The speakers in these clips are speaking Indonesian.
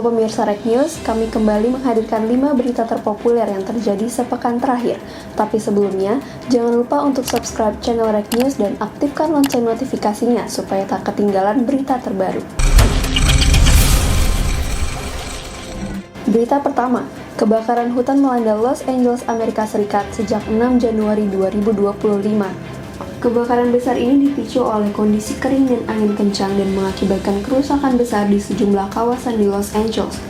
Halo pemirsa Rek News, kami kembali menghadirkan 5 berita terpopuler yang terjadi sepekan terakhir. Tapi sebelumnya, jangan lupa untuk subscribe channel Rek News dan aktifkan lonceng notifikasinya supaya tak ketinggalan berita terbaru. Berita pertama, kebakaran hutan melanda Los Angeles, Amerika Serikat sejak 6 Januari 2025. Kebakaran besar ini dipicu oleh kondisi kering dan angin kencang dan mengakibatkan kerusakan besar di sejumlah kawasan di Los Angeles.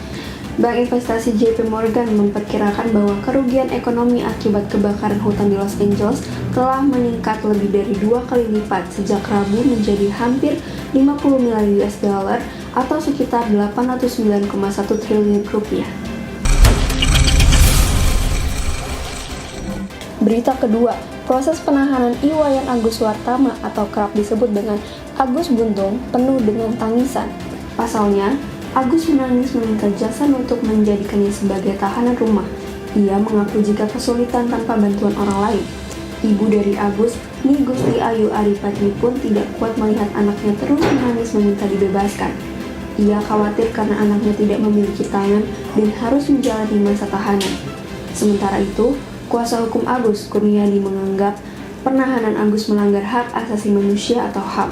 Bank investasi JP Morgan memperkirakan bahwa kerugian ekonomi akibat kebakaran hutan di Los Angeles telah meningkat lebih dari 2 kali lipat sejak Rabu menjadi hampir 50 miliar US dollar atau sekitar 809,1 triliun rupiah. Berita kedua, proses penahanan Iwayan Agus Suartama atau kerap disebut dengan Agus Buntung penuh dengan tangisan. Pasalnya, Agus menangis meminta Jaksa untuk menjadikannya sebagai tahanan rumah. Ia mengaku jika kesulitan tanpa bantuan orang lain. Ibu dari Agus, Ni Gusti Ayu Aripatri pun tidak kuat melihat anaknya terus menangis meminta dibebaskan. Ia khawatir karena anaknya tidak memiliki tangan dan harus menjalani masa tahanan. Sementara itu, kuasa hukum Agus, Kurniadi, menganggap penahanan Agus melanggar hak asasi manusia atau HAM.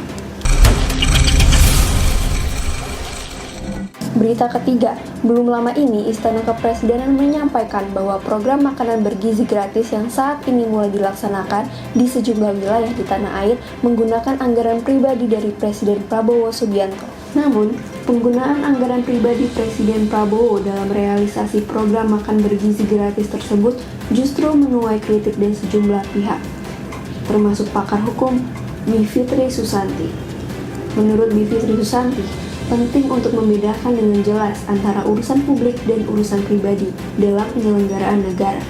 Berita ketiga, belum lama ini Istana Kepresidenan menyampaikan bahwa program makanan bergizi gratis yang saat ini mulai dilaksanakan di sejumlah wilayah di tanah air menggunakan anggaran pribadi dari Presiden Prabowo Subianto. Namun, penggunaan anggaran pribadi Presiden Prabowo dalam realisasi program makan bergizi gratis tersebut justru menuai kritik dari sejumlah pihak, termasuk pakar hukum Bivitri Susanti. Menurut Bivitri Susanti, penting untuk membedakan dengan jelas antara urusan publik dan urusan pribadi dalam penyelenggaraan negara.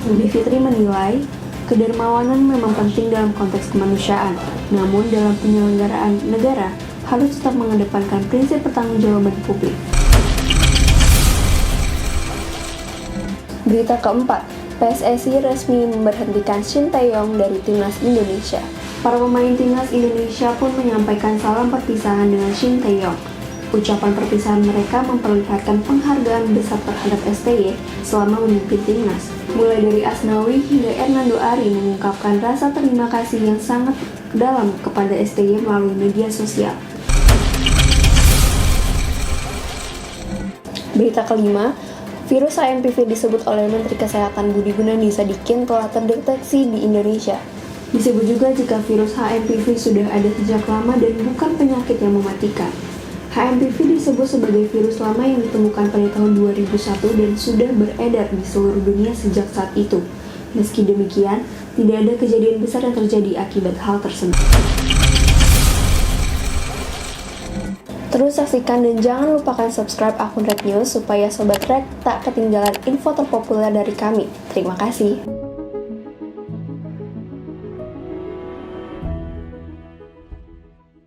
Bivitri menilai, kedermawanan memang penting dalam konteks kemanusiaan, namun dalam penyelenggaraan negara harus tetap mengedepankan prinsip pertanggungjawaban publik. Berita keempat, PSSI resmi memberhentikan Shin Tae-yong dari Timnas Indonesia. Para pemain Timnas Indonesia pun menyampaikan salam perpisahan dengan Shin Tae-yong. Ucapan perpisahan mereka memperlihatkan penghargaan besar terhadap STY selama memimpin Timnas. Mulai dari Asnawi hingga Hernando Ari mengungkapkan rasa terima kasih yang sangat dalam kepada STY melalui media sosial. Berita kelima, virus HMPV disebut oleh Menteri Kesehatan Budi Gunadisadikin telah terdeteksi di Indonesia. Disebut juga jika virus HMPV sudah ada sejak lama dan bukan penyakit yang mematikan. HMPV disebut sebagai virus lama yang ditemukan pada tahun 2001 dan sudah beredar di seluruh dunia sejak saat itu. Meski demikian, tidak ada kejadian besar yang terjadi akibat hal tersebut. Terus saksikan dan jangan lupakan subscribe akun Rek News supaya Sobat Rek tak ketinggalan info terpopuler dari kami. Terima kasih.